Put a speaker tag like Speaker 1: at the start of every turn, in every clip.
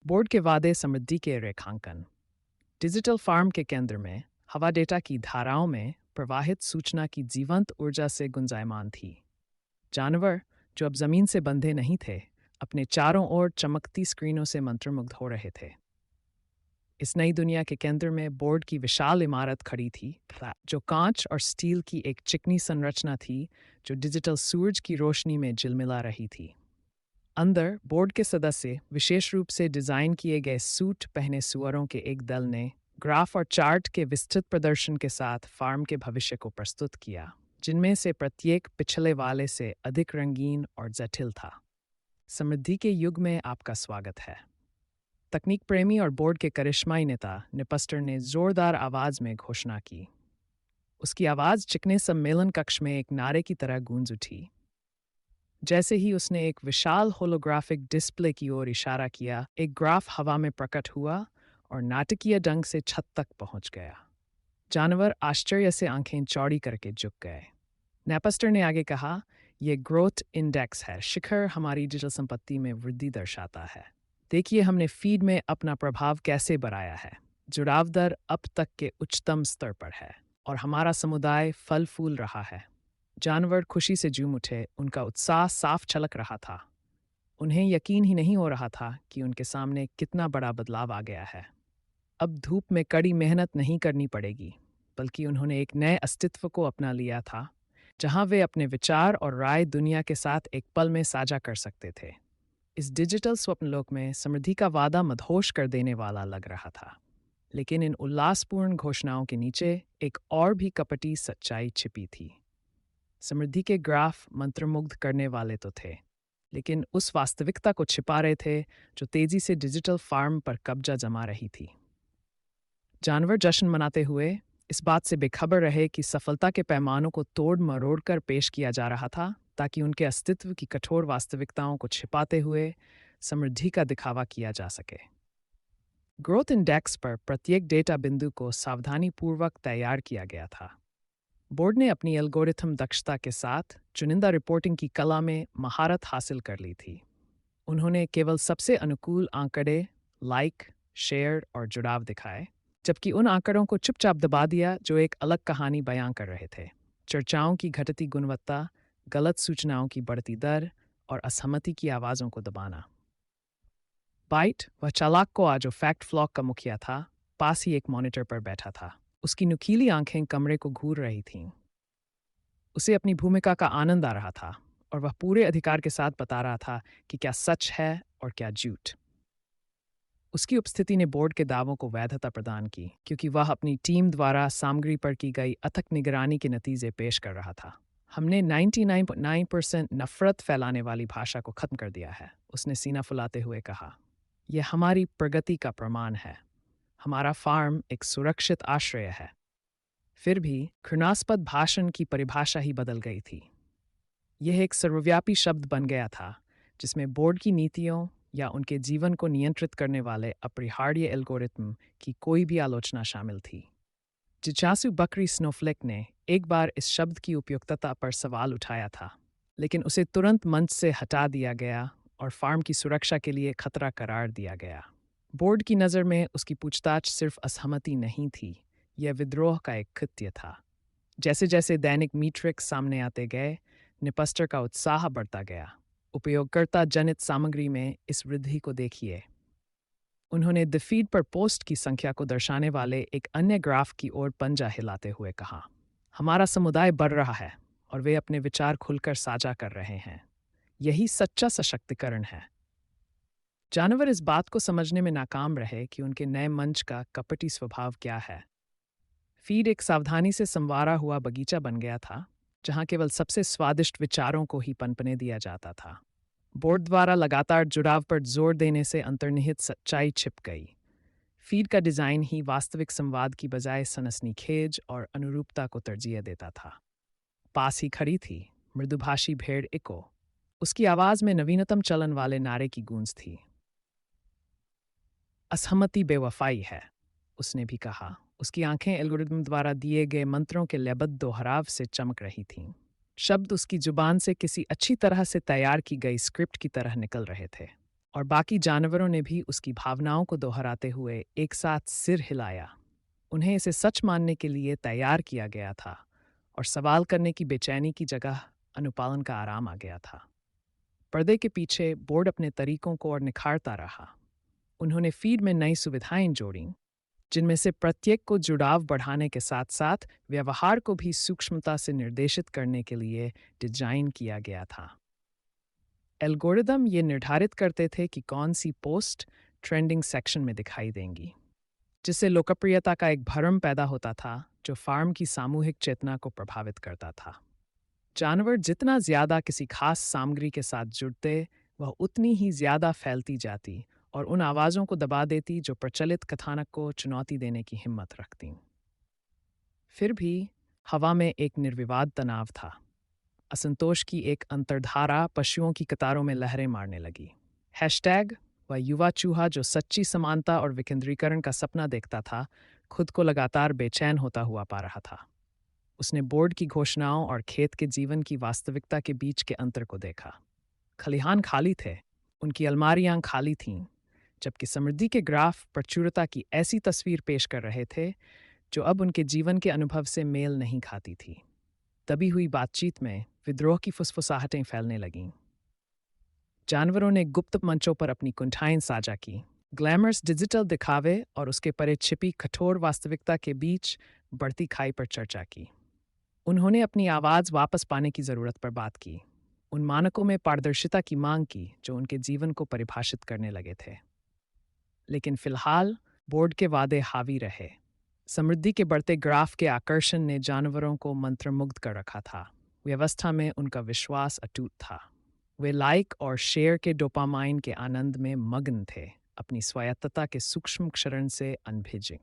Speaker 1: Board के वादे समृद्धि के रेखांकन। डिजिटल फार्म के केंद्र में हवा डेटा की धाराओं में प्रवाहित सूचना की जीवंत ऊर्जा से गुंजायमान थी। जानवर जो अब जमीन से बंधे नहीं थे, अपने चारों ओर चमकती स्क्रीनों से मंत्रमुग्ध हो रहे थे। इस नई दुनिया के केंद्र में बोर्ड की विशाल इमारत खड़ी थी, जो कांच और स्टील की एक चिकनी संरचना थी जो डिजिटल सूरज की रोशनी में झिलमिला रही थी। अंदर बोर्ड के सदस्य, विशेष रूप से डिजाइन किए गए सूट पहने सुअरों के एक दल ने ग्राफ और चार्ट के विस्तृत प्रदर्शन के साथ फार्म के भविष्य को प्रस्तुत किया, जिनमें से प्रत्येक पिछले वाले से अधिक रंगीन और जटिल था। समृद्धि के युग में आपका स्वागत है। तकनीक प्रेमी और बोर्ड के करिश्माई नेता निपस्टर ने जोरदार आवाज में घोषणा की। उसकी आवाज चिकने सम्मेलन कक्ष में एक नारे की तरह गूंज उठी। जैसे ही उसने एक विशाल होलोग्राफिक डिस्प्ले की ओर इशारा किया, एक ग्राफ हवा में प्रकट हुआ और नाटकीय ढंग से छत तक पहुंच गया। जानवर आश्चर्य से आंखें चौड़ी करके झुक गए। नेपस्टर ने आगे कहा, यह ग्रोथ इंडेक्स है। शिखर हमारी डिजिटल संपत्ति में वृद्धि दर्शाता है। देखिए हमने फीड में अपना प्रभाव कैसे बढ़ाया है। जुड़ाव दर अब तक के उच्चतम स्तर पर है और हमारा समुदाय फल फूल रहा है। जानवर खुशी से झूम उठे, उनका उत्साह साफ झलक रहा था। उन्हें यकीन ही नहीं हो रहा था कि उनके सामने कितना बड़ा बदलाव आ गया है। अब धूप में कड़ी मेहनत नहीं करनी पड़ेगी, बल्कि उन्होंने एक नए अस्तित्व को अपना लिया था, जहां वे अपने विचार और राय दुनिया के साथ एक पल में साझा कर सकते थे। इस डिजिटल स्वप्नलोक में समृद्धि का वादा मदहोश कर देने वाला लग रहा था, लेकिन इन उल्लासपूर्ण घोषणाओं के नीचे एक और भी कपटी सच्चाई छिपी थी। समृद्धि के ग्राफ मंत्रमुग्ध करने वाले तो थे, लेकिन उस वास्तविकता को छिपा रहे थे जो तेजी से डिजिटल फार्म पर कब्जा जमा रही थी। जानवर जश्न मनाते हुए इस बात से बेखबर रहे कि सफलता के पैमानों को तोड़ मरोड़ कर पेश किया जा रहा था, ताकि उनके अस्तित्व की कठोर वास्तविकताओं को छिपाते हुए समृद्धि का दिखावा किया जा सके। ग्रोथ इंडेक्स पर प्रत्येक डेटा बिंदु को सावधानीपूर्वक तैयार किया गया था। बोर्ड ने अपनी एल्गोरिथम दक्षता के साथ चुनिंदा रिपोर्टिंग की कला में महारत हासिल कर ली थी। उन्होंने केवल सबसे अनुकूल आंकड़े, लाइक, शेयर और जुड़ाव दिखाए, जबकि उन आंकड़ों को चुपचाप दबा दिया जो एक अलग कहानी बयां कर रहे थे। चर्चाओं की घटती गुणवत्ता, गलत सूचनाओं की बढ़ती दर और असहमति की आवाज़ों को दबाना। बाइट, वह चालाक कोआ जो फैक्ट फ्लॉक का मुखिया था, पास ही एक मॉनिटर पर बैठा था। उसकी नुकीली आंखें कमरे को घूर रही थीं। उसे अपनी भूमिका का आनंद आ रहा था और वह पूरे अधिकार के साथ बता रहा था कि क्या सच है और क्या झूठ। उसकी उपस्थिति ने बोर्ड के दावों को वैधता प्रदान की, क्योंकि वह अपनी टीम द्वारा सामग्री पर की गई अथक निगरानी के नतीजे पेश कर रहा था। हमने 99.9% नफरत फैलाने वाली भाषा को खत्म कर दिया है, उसने सीना फुलाते हुए कहा। यह हमारी प्रगति का प्रमाण है। हमारा फार्म एक सुरक्षित आश्रय है। फिर भी घृणास्पद भाषण की परिभाषा ही बदल गई थी। यह एक सर्वव्यापी शब्द बन गया था, जिसमें बोर्ड की नीतियों या उनके जीवन को नियंत्रित करने वाले अपरिहार्य एल्गोरिथम की कोई भी आलोचना शामिल थी। जिज्ञासु बकरी स्नोफ्लेक ने एक बार इस शब्द की उपयुक्तता पर सवाल उठाया था, लेकिन उसे तुरंत मंच से हटा दिया गया और फार्म की सुरक्षा के लिए खतरा करार दिया गया। बोर्ड की नज़र में उसकी पूछताछ सिर्फ असहमति नहीं थी, यह विद्रोह का एक कृत्य था। जैसे जैसे दैनिक मीट्रिक्स सामने आते गए, निपस्टर का उत्साह बढ़ता गया। उपयोगकर्ता जनित सामग्री में इस वृद्धि को देखिए। उन्होंने द फीड पर पोस्ट की संख्या को दर्शाने वाले एक अन्य ग्राफ की ओर पंजा हिलाते हुए कहा, हमारा समुदाय बढ़ रहा है और वे अपने विचार खुलकर साझा कर रहे हैं। यही सच्चा सशक्तिकरण है। जानवर इस बात को समझने में नाकाम रहे कि उनके नए मंच का कपटी स्वभाव क्या है। फीड एक सावधानी से संवारा हुआ बगीचा बन गया था, जहां केवल सबसे स्वादिष्ट विचारों को ही पनपने दिया जाता था। बोर्ड द्वारा लगातार जुड़ाव पर जोर देने से अंतर्निहित सच्चाई छिप गई। फीड का डिज़ाइन ही वास्तविक संवाद की बजाय सनसनीखेज और अनुरूपता को तरजीह देता था। पास ही खड़ी थी मृदुभाषी भेड़ इको। उसकी आवाज़ में नवीनतम चलन वाले नारे की गूंज थी। असहमति बेवफाई है, उसने भी कहा। उसकी आंखें एल्गोरिथम द्वारा दिए गए मंत्रों के लयबद्ध दोहराव से चमक रही थीं। शब्द उसकी जुबान से किसी अच्छी तरह से तैयार की गई स्क्रिप्ट की तरह निकल रहे थे। और बाकी जानवरों ने भी उसकी भावनाओं को दोहराते हुए एक साथ सिर हिलाया। उन्हें इसे सच मानने के लिए तैयार किया गया था और सवाल करने की बेचैनी की जगह अनुपालन का आराम आ गया था। पर्दे के पीछे बोर्ड अपने तरीकों को और निखारता रहा। उन्होंने फीड में नई सुविधाएं जोड़ी, जिनमें से प्रत्येक को जुड़ाव बढ़ाने के साथ साथ व्यवहार को भी सूक्ष्मता से निर्देशित करने के लिए डिजाइन किया गया था। एल्गोरिदम ये निर्धारित करते थे कि कौन सी पोस्ट ट्रेंडिंग सेक्शन में दिखाई देंगी, जिससे लोकप्रियता का एक भ्रम पैदा होता था जो फार्म की सामूहिक चेतना को प्रभावित करता था। जानवर जितना ज्यादा किसी खास सामग्री के साथ जुड़ते, वह उतनी ही ज्यादा फैलती जाती और उन आवाज़ों को दबा देती जो प्रचलित कथानक को चुनौती देने की हिम्मत रखतीं। फिर भी हवा में एक निर्विवाद तनाव था। असंतोष की एक अंतर्धारा पशुओं की कतारों में लहरें मारने लगी। हैशटैग वह युवा चूहा जो सच्ची समानता और विकेंद्रीकरण का सपना देखता था, खुद को लगातार बेचैन होता हुआ पा रहा था। उसने बोर्ड की घोषणाओं और खेत के जीवन की वास्तविकता के बीच के अंतर को देखा। खलिहान खाली थे, उनकी अलमारियां खाली थीं, जबकि समृद्धि के ग्राफ प्रचुरता की ऐसी तस्वीर पेश कर रहे थे जो अब उनके जीवन के अनुभव से मेल नहीं खाती थी। दबी हुई बातचीत में विद्रोह की फुसफुसाहटें फैलने लगीं। जानवरों ने गुप्त मंचों पर अपनी कुंठाएं साझा की, ग्लैमरस डिजिटल दिखावे और उसके परे छिपी कठोर वास्तविकता के बीच बढ़ती खाई पर चर्चा की। उन्होंने अपनी आवाज़ वापस पाने की ज़रूरत पर बात की, उन मानकों में पारदर्शिता की मांग की जो उनके जीवन को परिभाषित करने लगे थे। लेकिन फिलहाल बोर्ड के वादे हावी रहे। समृद्धि के बढ़ते ग्राफ के आकर्षण ने जानवरों को मंत्रमुग्ध कर रखा था। व्यवस्था में उनका विश्वास अटूट था। वे लाइक और शेयर के डोपामाइन के आनंद में मग्न थे, अपनी स्वायत्तता के सूक्ष्म क्षरण से अनभिज्ञ।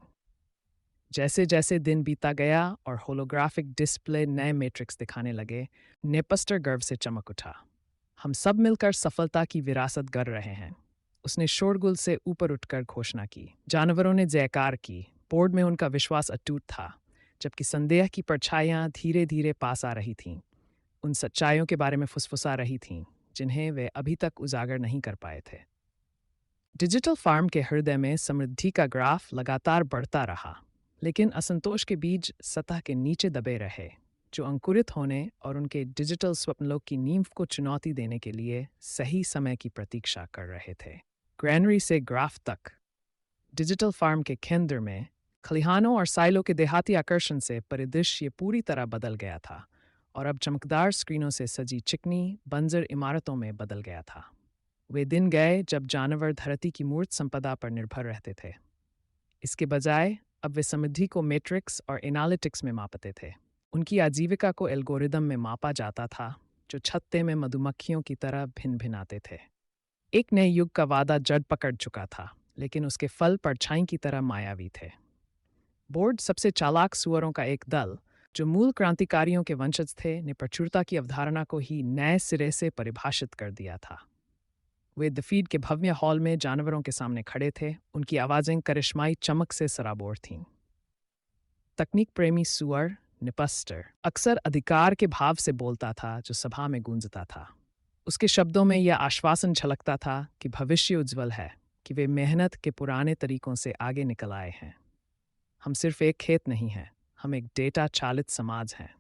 Speaker 1: जैसे जैसे दिन बीता गया और होलोग्राफिक डिस्प्ले नए मैट्रिक्स दिखाने लगे, नेपस्टर गर्व से चमक उठा। हम सब मिलकर सफलता की विरासत गर रहे हैं, उसने शोरगुल से ऊपर उठकर घोषणा की। जानवरों ने जयकार की। बोर्ड में उनका विश्वास अटूट था, जबकि संदेह की परछाइयां धीरे धीरे पास आ रही थीं, उन सच्चाइयों के बारे में फुसफुसा रही थीं जिन्हें वे अभी तक उजागर नहीं कर पाए थे। डिजिटल फार्म के हृदय में समृद्धि का ग्राफ लगातार बढ़ता रहा, लेकिन असंतोष के बीज सतह के नीचे दबे रहे, जो अंकुरित होने और उनके डिजिटल स्वप्नलोक की नींव को चुनौती देने के लिए सही समय की प्रतीक्षा कर रहे थे। ग्रैनरी से ग्राफ तक। डिजिटल फार्म के केंद्र में खलिहानों और साइलों के देहाती आकर्षण से परिदृश्य पूरी तरह बदल गया था और अब चमकदार स्क्रीनों से सजी चिकनी बंजर इमारतों में बदल गया था। वे दिन गए जब जानवर धरती की मूर्त संपदा पर निर्भर रहते थे। इसके बजाय अब वे समृद्धि को मैट्रिक्स और एनालिटिक्स में मापते थे। उनकी आजीविका को एल्गोरिदम में मापा जाता था, जो छत्ते में मधुमक्खियों की तरह भिन्न भिन्न आते थे। एक नए युग का वादा जड़ पकड़ चुका था, लेकिन उसके फल परछाई की तरह मायावी थे। बोर्ड सबसे चालाक सुअरों का एक दल, जो मूल क्रांतिकारियों के वंशज थे, ने प्रचुरता की अवधारणा को ही नए सिरे से परिभाषित कर दिया था। वे द फीड के भव्य हॉल में जानवरों के सामने खड़े थे, उनकी आवाज़ें करिश्माई चमक से सराबोर थीं। तकनीक प्रेमी सुअर निपस्टर अक्सर अधिकार के भाव से बोलता था, जो सभा में गूंजता था। उसके शब्दों में यह आश्वासन झलकता था कि भविष्य उज्जवल है, कि वे मेहनत के पुराने तरीकों से आगे निकल आए हैं। हम सिर्फ एक खेत नहीं हैं, हम एक डेटा चालित समाज हैं,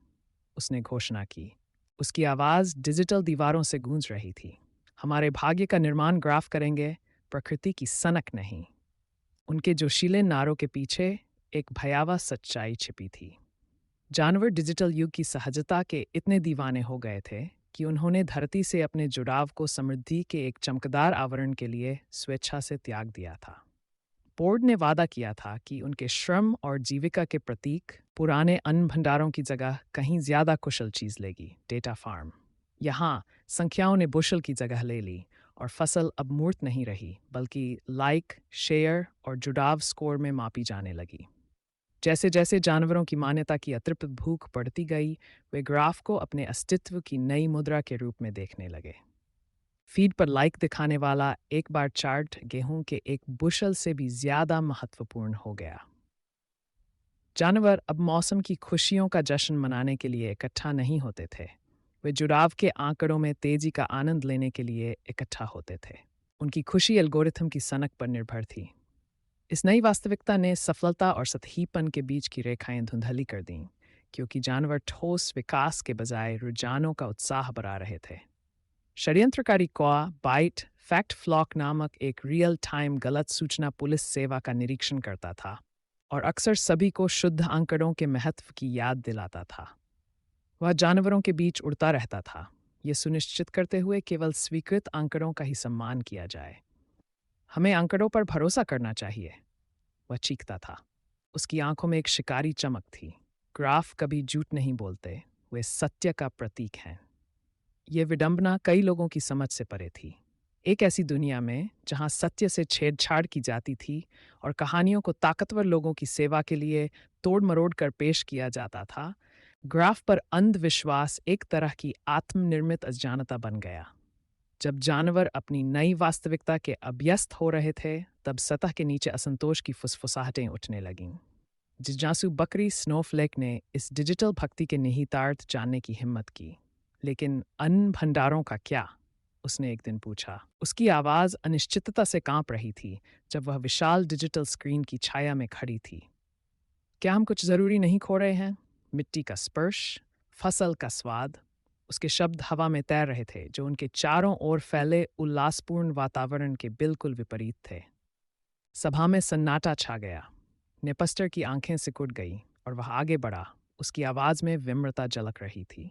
Speaker 1: उसने घोषणा की। उसकी आवाज़ डिजिटल दीवारों से गूंज रही थी। हमारे भाग्य का निर्माण ग्राफ करेंगे, प्रकृति की सनक नहीं। उनके जोशीले नारों के पीछे एक भयावह सच्चाई छिपी थी। जानवर डिजिटल युग की सहजता के इतने दीवाने हो गए थे कि उन्होंने धरती से अपने जुड़ाव को समृद्धि के एक चमकदार आवरण के लिए स्वेच्छा से त्याग दिया था। बोर्ड ने वादा किया था कि उनके श्रम और जीविका के प्रतीक पुराने अन्न भंडारों की जगह कहीं ज्यादा कुशल चीज लेगी, डेटा फार्म। यहाँ संख्याओं ने बुशल की जगह ले ली और फसल अब मूर्त नहीं रही, बल्कि लाइक, शेयर और जुड़ाव स्कोर में मापी जाने लगी। जैसे जैसे जानवरों की मान्यता की अतृप्त भूख बढ़ती गई, वे ग्राफ को अपने अस्तित्व की नई मुद्रा के रूप में देखने लगे। फीड पर लाइक दिखाने वाला एक बार चार्ट गेहूं के एक बुशल से भी ज्यादा महत्वपूर्ण हो गया। जानवर अब मौसम की खुशियों का जश्न मनाने के लिए इकट्ठा नहीं होते थे, वे जुड़ाव के आंकड़ों में तेजी का आनंद लेने के लिए इकट्ठा होते थे। उनकी खुशी एल्गोरिथम की सनक पर निर्भर थी। इस नई वास्तविकता ने सफलता और सतहीपन के बीच की रेखाएं धुंधली कर दीं, क्योंकि जानवर ठोस विकास के बजाय रुझानों का उत्साह बढ़ा रहे थे। षड्यंत्रकारी कौआ बाइट फैक्ट फ्लॉक नामक एक रियल टाइम गलत सूचना पुलिस सेवा का निरीक्षण करता था और अक्सर सभी को शुद्ध आंकड़ों के महत्व की याद दिलाता था। वह जानवरों के बीच उड़ता रहता था, ये सुनिश्चित करते हुए केवल स्वीकृत आंकड़ों का ही सम्मान किया जाए। हमें आंकड़ों पर भरोसा करना चाहिए, वह चीखता था। उसकी आंखों में एक शिकारी चमक थी। ग्राफ कभी झूठ नहीं बोलते, वे सत्य का प्रतीक हैं। ये विडंबना कई लोगों की समझ से परे थी। एक ऐसी दुनिया में जहां सत्य से छेड़छाड़ की जाती थी और कहानियों को ताकतवर लोगों की सेवा के लिए तोड़ मरोड़ कर पेश किया जाता था, ग्राफ पर अंधविश्वास एक तरह की आत्मनिर्मित अज्ञानता बन गया। जब जानवर अपनी नई वास्तविकता के अभ्यस्त हो रहे थे, तब सतह के नीचे असंतोष की फुसफुसाहटें उठने लगीं। जिज्ञासु बकरी स्नोफ्लेक ने इस डिजिटल भक्ति के निहितार्थ जानने की हिम्मत की। लेकिन अन्न भंडारों का क्या? उसने एक दिन पूछा। उसकी आवाज़ अनिश्चितता से कांप रही थी जब वह विशाल डिजिटल स्क्रीन की छाया में खड़ी थी। क्या हम कुछ ज़रूरी नहीं खो रहे हैं? मिट्टी का स्पर्श, फसल का स्वाद। उसके शब्द हवा में तैर रहे थे, जो उनके चारों ओर फैले उल्लासपूर्ण वातावरण के बिल्कुल विपरीत थे। सभा में सन्नाटा छा गया। नेपस्टर की आंखें सिकुड़ गईं और वह आगे बढ़ा। उसकी आवाज़ में विम्रता झलक रही थी।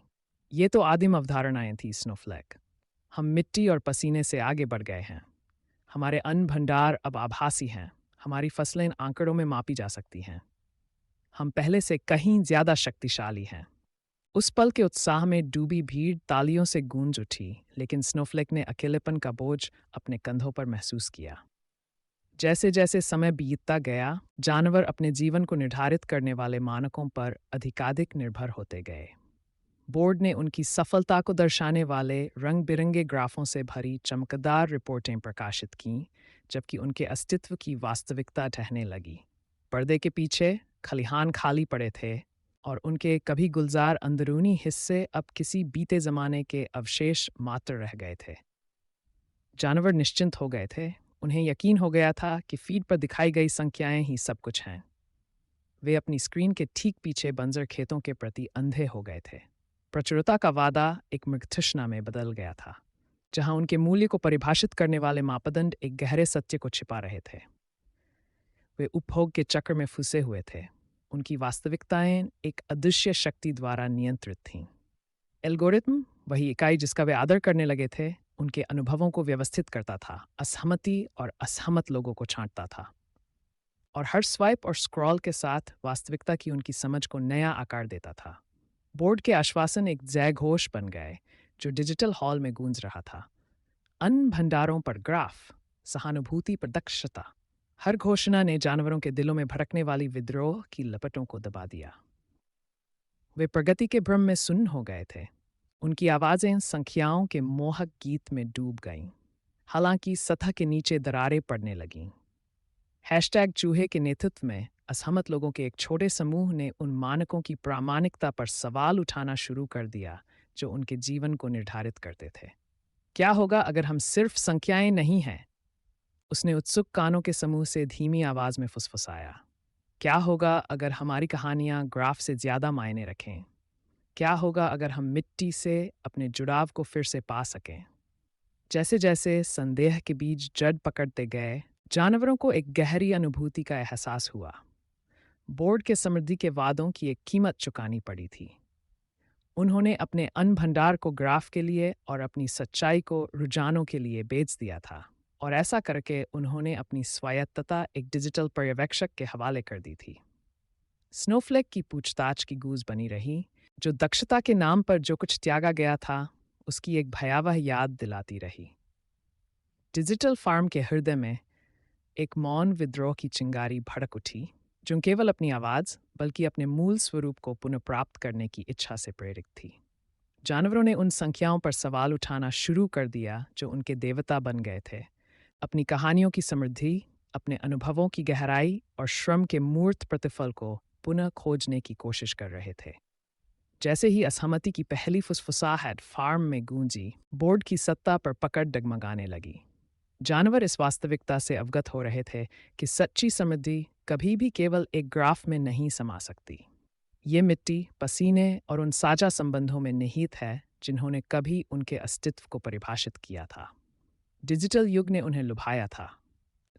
Speaker 1: ये तो आदिम अवधारणाएं थी स्नोफ्लेक। हम मिट्टी और पसीने से आगे बढ़ गए हैं। हमारे अन्न भंडार अब आभासी हैं। हमारी फसलें आंकड़ों में मापी जा सकती हैं। हम पहले से कहीं ज्यादा शक्तिशाली हैं। उस पल के उत्साह में डूबी भीड़ तालियों से गूंज उठी, लेकिन स्नोफ्लेक ने अकेलेपन का बोझ अपने कंधों पर महसूस किया। जैसे जैसे समय बीतता गया, जानवर अपने जीवन को निर्धारित करने वाले मानकों पर अधिकाधिक निर्भर होते गए। बोर्ड ने उनकी सफलता को दर्शाने वाले रंग बिरंगे ग्राफों से भरी चमकदार रिपोर्टें प्रकाशित कीं, जबकि उनके अस्तित्व की वास्तविकता ढहने लगी। पर्दे के पीछे खलिहान खाली पड़े थे और उनके कभी गुलजार अंदरूनी हिस्से अब किसी बीते ज़माने के अवशेष मात्र रह गए थे। जानवर निश्चिंत हो गए थे। उन्हें यकीन हो गया था कि फीड पर दिखाई गई संख्याएं ही सब कुछ हैं। वे अपनी स्क्रीन के ठीक पीछे बंजर खेतों के प्रति अंधे हो गए थे। प्रचुरता का वादा एक मृगतृष्णा में बदल गया था, जहां उनके मूल्य को परिभाषित करने वाले मापदंड एक गहरे सत्य को छिपा रहे थे। वे उपभोग के चक्र में फंसे हुए थे। उनकी वास्तविकताएं एक अदृश्य शक्ति द्वारा नियंत्रित थीं। एल्गोरिथम, वही इकाई जिसका वे आदर करने लगे थे, उनके अनुभवों को व्यवस्थित करता था, असहमति और असहमत लोगों को छांटता था, और हर स्वाइप और स्क्रॉल के साथ वास्तविकता की उनकी समझ को नया आकार देता था। बोर्ड के आश्वासन एक जयघोष बन गए, जो डिजिटल हॉल में गूंज रहा था। अन्न भंडारों पर ग्राफ, सहानुभूति पर दक्षता। हर घोषणा ने जानवरों के दिलों में भड़कने वाली विद्रोह की लपटों को दबा दिया। वे प्रगति के भ्रम में सुन्न हो गए थे। उनकी आवाज़ें संख्याओं के मोहक गीत में डूब गईं, हालांकि सतह के नीचे दरारें पड़ने लगीं। हैशटैग चूहे के नेतृत्व में असहमत लोगों के एक छोटे समूह ने उन मानकों की प्रामाणिकता पर सवाल उठाना शुरू कर दिया जो उनके जीवन को निर्धारित करते थे। क्या होगा अगर हम सिर्फ संख्याएं नहीं हैं? उसने उत्सुक कानों के समूह से धीमी आवाज में फुसफुसाया। क्या होगा अगर हमारी कहानियां ग्राफ से ज्यादा मायने रखें? क्या होगा अगर हम मिट्टी से अपने जुड़ाव को फिर से पा सकें? जैसे जैसे संदेह के बीज जड़ पकड़ते गए, जानवरों को एक गहरी अनुभूति का एहसास हुआ। बोर्ड के समृद्धि के वादों की एक कीमत चुकानी पड़ी थी। उन्होंने अपने अन्न भंडार को ग्राफ के लिए और अपनी सच्चाई को रुझानों के लिए बेच दिया था, और ऐसा करके उन्होंने अपनी स्वायत्तता एक डिजिटल पर्यवेक्षक के हवाले कर दी थी। स्नोफ्लेक की पूछताछ की गूंज बनी रही, जो दक्षता के नाम पर जो कुछ त्यागा गया था, उसकी एक भयावह याद दिलाती रही। डिजिटल फार्म के हृदय में एक मौन विद्रोह की चिंगारी भड़क उठी, जो केवल अपनी आवाज़ बल्कि अपने मूल स्वरूप को पुनः प्राप्त करने की इच्छा से प्रेरित थी। जानवरों ने उन संख्याओं पर सवाल उठाना शुरू कर दिया जो उनके देवता बन गए थे, अपनी कहानियों की समृद्धि, अपने अनुभवों की गहराई और श्रम के मूर्त प्रतिफल को पुनः खोजने की कोशिश कर रहे थे। जैसे ही असहमति की पहली फुसफुसाहट फार्म में गूंजी, बोर्ड की सत्ता पर पकड़ डगमगाने लगी। जानवर इस वास्तविकता से अवगत हो रहे थे कि सच्ची समृद्धि कभी भी केवल एक ग्राफ में नहीं समा सकती। ये मिट्टी, पसीने और उन साझा संबंधों में निहित है जिन्होंने कभी उनके अस्तित्व को परिभाषित किया था। डिजिटल युग ने उन्हें लुभाया था,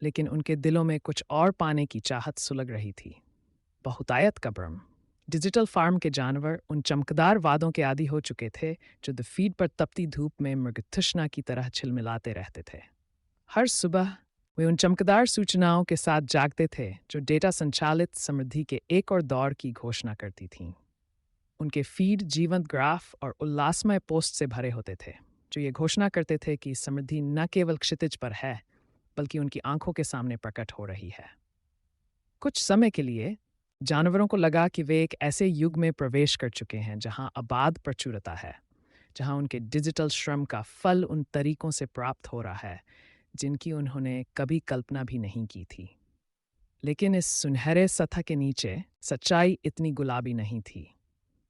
Speaker 1: लेकिन उनके दिलों में कुछ और पाने की चाहत सुलग रही थी। बहुतायत का भ्रम। डिजिटल फार्म के जानवर उन चमकदार वादों के आदी हो चुके थे जो द फीड पर तपती धूप में मृगतृष्णा की तरह छिलमिलाते रहते थे। हर सुबह वे उन चमकदार सूचनाओं के साथ जागते थे जो डेटा संचालित समृद्धि के एक और दौर की घोषणा करती थीं। उनके फीड जीवंत ग्राफ और उल्लासमय पोस्ट से भरे होते थे जो ये घोषणा करते थे कि समृद्धि न केवल क्षितिज पर है बल्कि उनकी आंखों के सामने प्रकट हो रही है। कुछ समय के लिए जानवरों को लगा कि वे एक ऐसे युग में प्रवेश कर चुके हैं जहां अबाध प्रचुरता है, जहां उनके डिजिटल श्रम का फल उन तरीकों से प्राप्त हो रहा है जिनकी उन्होंने कभी कल्पना भी नहीं की थी। लेकिन इस सुनहरे सतह के नीचे सच्चाई इतनी गुलाबी नहीं थी।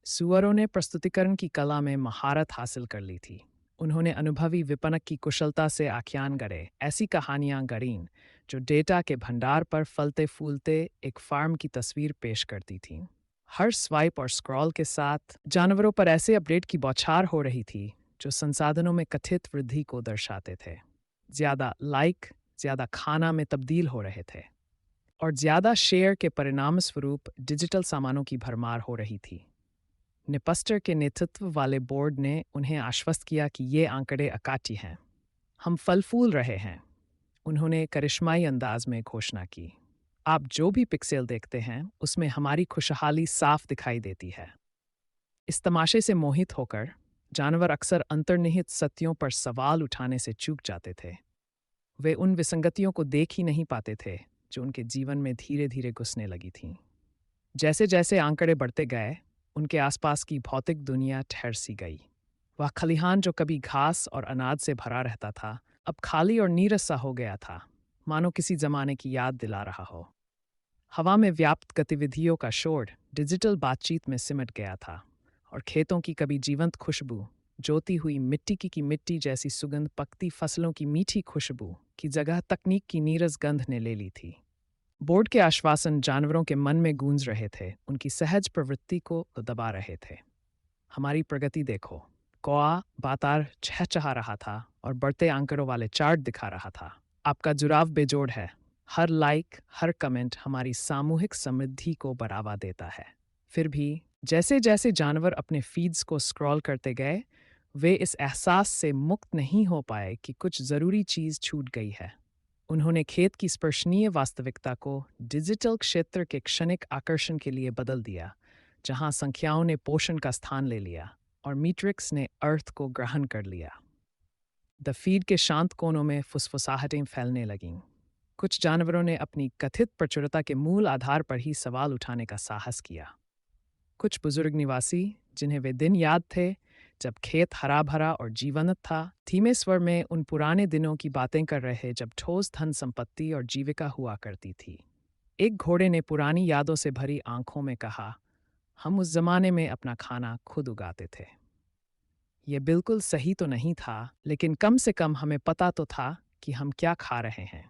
Speaker 1: सुअरों ने प्रस्तुतिकरण की कला में महारत हासिल कर ली थी। उन्होंने अनुभवी विपणक की कुशलता से आख्यान गढ़े, ऐसी कहानियां गढ़ीं जो डेटा के भंडार पर फलते फूलते एक फार्म की तस्वीर पेश करती थीं। हर स्वाइप और स्क्रॉल के साथ जानवरों पर ऐसे अपडेट की बौछार हो रही थी जो संसाधनों में कथित वृद्धि को दर्शाते थे। ज़्यादा लाइक, ज़्यादा खाना में तब्दील हो रहे थे और ज़्यादा शेयर के परिणामस्वरूप डिजिटल सामानों की भरमार हो रही थी। निपस्टर के नेतृत्व वाले बोर्ड ने उन्हें आश्वस्त किया कि ये आंकड़े अकाची हैं। हम फल फूल रहे हैं, उन्होंने करिश्माई अंदाज में घोषणा की। आप जो भी पिक्सेल देखते हैं उसमें हमारी खुशहाली साफ दिखाई देती है। इस तमाशे से मोहित होकर जानवर अक्सर अंतर्निहित सत्यों पर सवाल उठाने से चूक जाते थे। वे उन विसंगतियों को देख ही नहीं पाते थे जो उनके जीवन में धीरे धीरे घुसने लगी थीं। जैसे जैसे आंकड़े बढ़ते गए, उनके आसपास की भौतिक दुनिया ठहर सी गई। वह खलिहान जो कभी घास और अनाज से भरा रहता था, अब खाली और नीरस सा हो गया था, मानो किसी जमाने की याद दिला रहा हो। हवा में व्याप्त गतिविधियों का शोर डिजिटल बातचीत में सिमट गया था और खेतों की कभी जीवंत खुशबू, जोती हुई मिट्टी की मिट्टी जैसी सुगंध, पकती फसलों की मीठी खुशबू की जगह तकनीक की नीरस गंध ने ले ली थी। बोर्ड के आश्वासन जानवरों के मन में गूंज रहे थे, उनकी सहज प्रवृत्ति को दबा रहे थे। हमारी प्रगति देखो, कौआ बातार चहचहा रहा था और बढ़ते आंकड़ों वाले चार्ट दिखा रहा था। आपका जुड़ाव बेजोड़ है। हर लाइक, हर कमेंट हमारी सामूहिक समृद्धि को बढ़ावा देता है। फिर भी जैसे जैसे जानवर अपने फीड्स को स्क्रॉल करते गए, वे इस एहसास से मुक्त नहीं हो पाए कि कुछ ज़रूरी चीज़ छूट गई है। उन्होंने खेत की स्पर्शनीय वास्तविकता को डिजिटल क्षेत्र के क्षणिक आकर्षण के लिए बदल दिया, जहां संख्याओं ने पोषण का स्थान ले लिया और मीट्रिक्स ने अर्थ को ग्रहण कर लिया। द फीड के शांत कोनों में फुसफुसाहटें फैलने लगीं। कुछ जानवरों ने अपनी कथित प्रचुरता के मूल आधार पर ही सवाल उठाने का साहस किया। कुछ बुजुर्ग निवासी, जिन्हें वे दिन याद थे जब खेत हरा भरा और जीवंत था, धीमे स्वर में उन पुराने दिनों की बातें कर रहे जब ठोस धन संपत्ति और जीविका हुआ करती थी। एक घोड़े ने पुरानी यादों से भरी आंखों में कहा, हम उस जमाने में अपना खाना खुद उगाते थे। यह बिल्कुल सही तो नहीं था, लेकिन कम से कम हमें पता तो था कि हम क्या खा रहे हैं।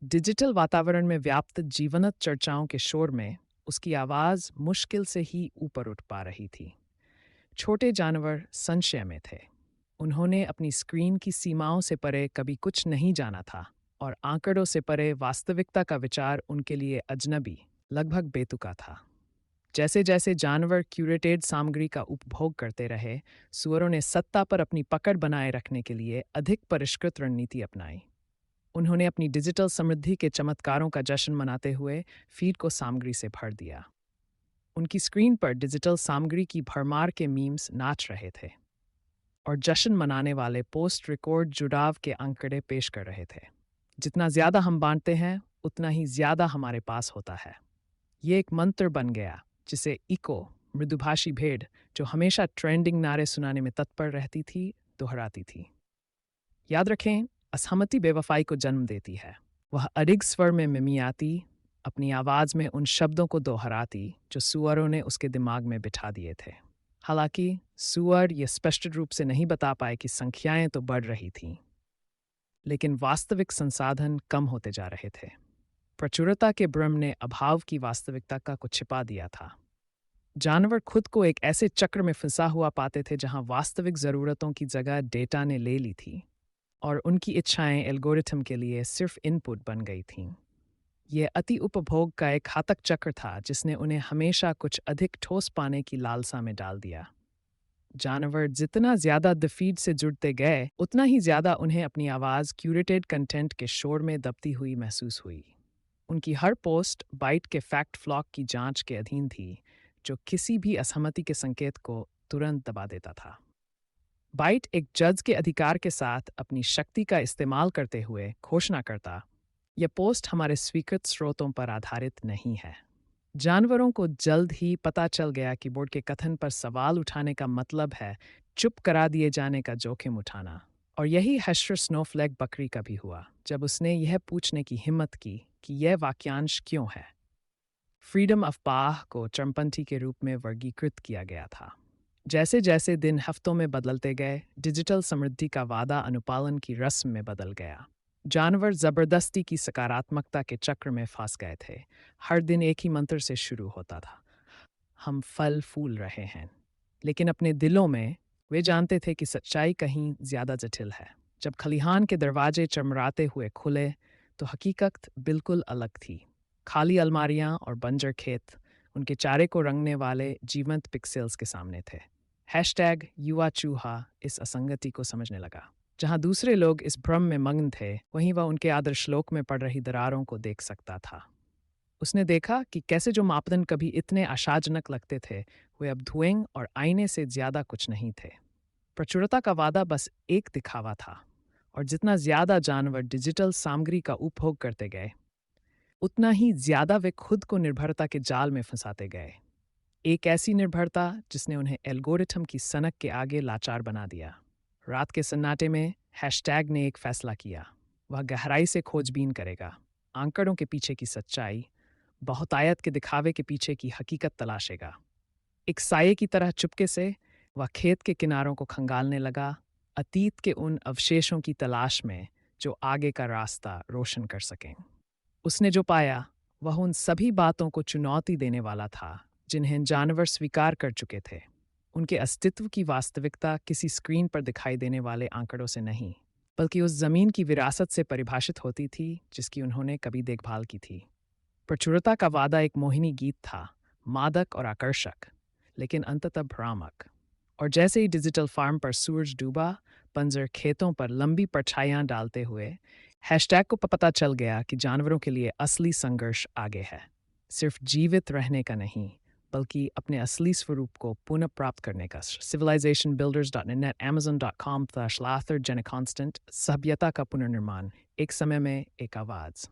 Speaker 1: डिजिटल वातावरण में व्याप्त जीवंत चर्चाओं के शोर में उसकी आवाज़ मुश्किल से ही ऊपर उठ पा रही थी। छोटे जानवर संशय में थे। उन्होंने अपनी स्क्रीन की सीमाओं से परे कभी कुछ नहीं जाना था और आंकड़ों से परे वास्तविकता का विचार उनके लिए अजनबी, लगभग बेतुका था। जैसे जैसे जानवर क्यूरेटेड सामग्री का उपभोग करते रहे, सुअरों ने सत्ता पर अपनी पकड़ बनाए रखने के लिए अधिक परिष्कृत रणनीति अपनाई। उन्होंने अपनी डिजिटल समृद्धि के चमत्कारों का जश्न मनाते हुए फीड को सामग्री से भर दिया। उनकी स्क्रीन पर डिजिटल सामग्री की भरमार के मीम्स नाच रहे थे और जश्न मनाने वाले पोस्ट रिकॉर्ड जुड़ाव के आंकड़े पेश कर रहे थे। जितना ज़्यादा हम बांटते हैं, उतना ही ज़्यादा हमारे पास होता है। ये एक मंत्र बन गया जिसे इको, मृदुभाषी भेड़, जो हमेशा ट्रेंडिंग नारे सुनाने में तत्पर रहती थी, दोहराती थी। याद रखें, असहमति बेवफाई को जन्म देती है। वह अडिग स्वर में मिमियाती, अपनी आवाज़ में उन शब्दों को दोहराती जो सुअरों ने उसके दिमाग में बिठा दिए थे। हालांकि सुअर ये स्पष्ट रूप से नहीं बता पाए कि संख्याएं तो बढ़ रही थीं। लेकिन वास्तविक संसाधन कम होते जा रहे थे। प्रचुरता के भ्रम ने अभाव की वास्तविकता को छिपा दिया था। जानवर खुद को एक ऐसे चक्र में फंसा हुआ पाते थे जहां वास्तविक ज़रूरतों की जगह डेटा ने ले ली थी और उनकी इच्छाएं एल्गोरिथम के लिए सिर्फ इनपुट बन गई थीं। यह अति उपभोग का एक घातक चक्र था जिसने उन्हें हमेशा कुछ अधिक ठोस पाने की लालसा में डाल दिया। जानवर जितना ज्यादा द फीड से जुड़ते गए, उतना ही ज्यादा उन्हें अपनी आवाज़ क्यूरेटेड कंटेंट के शोर में दबती हुई महसूस हुई। उनकी हर पोस्ट बाइट के फैक्ट फ्लॉक की जांच के अधीन थी, जो किसी भी असहमति के संकेत को तुरंत दबा देता था। बाइट एक जज के अधिकार के साथ अपनी शक्ति का इस्तेमाल करते हुए घोषणा करता, यह पोस्ट हमारे स्वीकृत स्रोतों पर आधारित नहीं है। जानवरों को जल्द ही पता चल गया कि बोर्ड के कथन पर सवाल उठाने का मतलब है चुप करा दिए जाने का जोखिम उठाना। और यही हैशर स्नोफ्लेक बकरी का भी हुआ, जब उसने यह पूछने की हिम्मत की कि यह वाक्यांश क्यों है। फ्रीडम ऑफ बाह को चरमपंथी के रूप में वर्गीकृत किया गया था। जैसे जैसे दिन हफ्तों में बदलते गए, डिजिटल समृद्धि का वादा अनुपालन की रस्म में बदल गया। जानवर जबरदस्ती की सकारात्मकता के चक्र में फंस गए थे। हर दिन एक ही मंत्र से शुरू होता था, हम फल फूल रहे हैं। लेकिन अपने दिलों में वे जानते थे कि सच्चाई कहीं ज्यादा जटिल है। जब खलिहान के दरवाजे चमराते हुए खुले तो हकीकत बिल्कुल अलग थी। खाली अलमारियां और बंजर खेत उनके चारे को रंगने वाले जीवंत पिक्सेल्स के सामने थे। हैशटैग युवा चूहा इस असंगति को समझने लगा। जहां दूसरे लोग इस भ्रम में मग्न थे, वहीं वह उनके आदर श्लोक में पड़ रही दरारों को देख सकता था। उसने देखा कि कैसे जो मापदंड कभी इतने आशाजनक लगते थे, वे अब धुएं और आईने से ज्यादा कुछ नहीं थे। प्रचुरता का वादा बस एक दिखावा था, और जितना ज्यादा जानवर डिजिटल सामग्री का उपभोग करते गए, उतना ही ज्यादा वे खुद को निर्भरता के जाल में फंसाते गए। एक ऐसी निर्भरता जिसने उन्हें एल्गोरिथम की सनक के आगे लाचार बना दिया। रात के सन्नाटे में हैशटैग ने एक फैसला किया। वह गहराई से खोजबीन करेगा, आंकड़ों के पीछे की सच्चाई, बहुतायत के दिखावे के पीछे की हकीकत तलाशेगा। एक साये की तरह चुपके से वह खेत के किनारों को खंगालने लगा, अतीत के उन अवशेषों की तलाश में जो आगे का रास्ता रोशन कर सकें। उसने जो पाया वह उन सभी बातों को चुनौती देने वाला था जिन्हें जानवर स्वीकार कर चुके थे। उनके अस्तित्व की वास्तविकता किसी स्क्रीन पर दिखाई देने वाले आंकड़ों से नहीं, बल्कि उस जमीन की विरासत से परिभाषित होती थी जिसकी उन्होंने कभी देखभाल की थी। प्रचुरता का वादा एक मोहिनी गीत था, मादक और आकर्षक, लेकिन अंततः भ्रामक। और जैसे ही डिजिटल फार्म पर सूरज डूबा, बंजर खेतों पर लंबी परछाइयां डालते हुए, हैशटैग को पता चल गया कि जानवरों के लिए असली संघर्ष आगे है। सिर्फ जीवित रहने का नहीं, बल्कि अपने असली स्वरूप को पुनः प्राप्त करने का। civilizationbuilders.net, amazon.com/Lather, Jenna Constant, सभ्यता का पुनर्निर्माण, एक समय में एक आवाज़।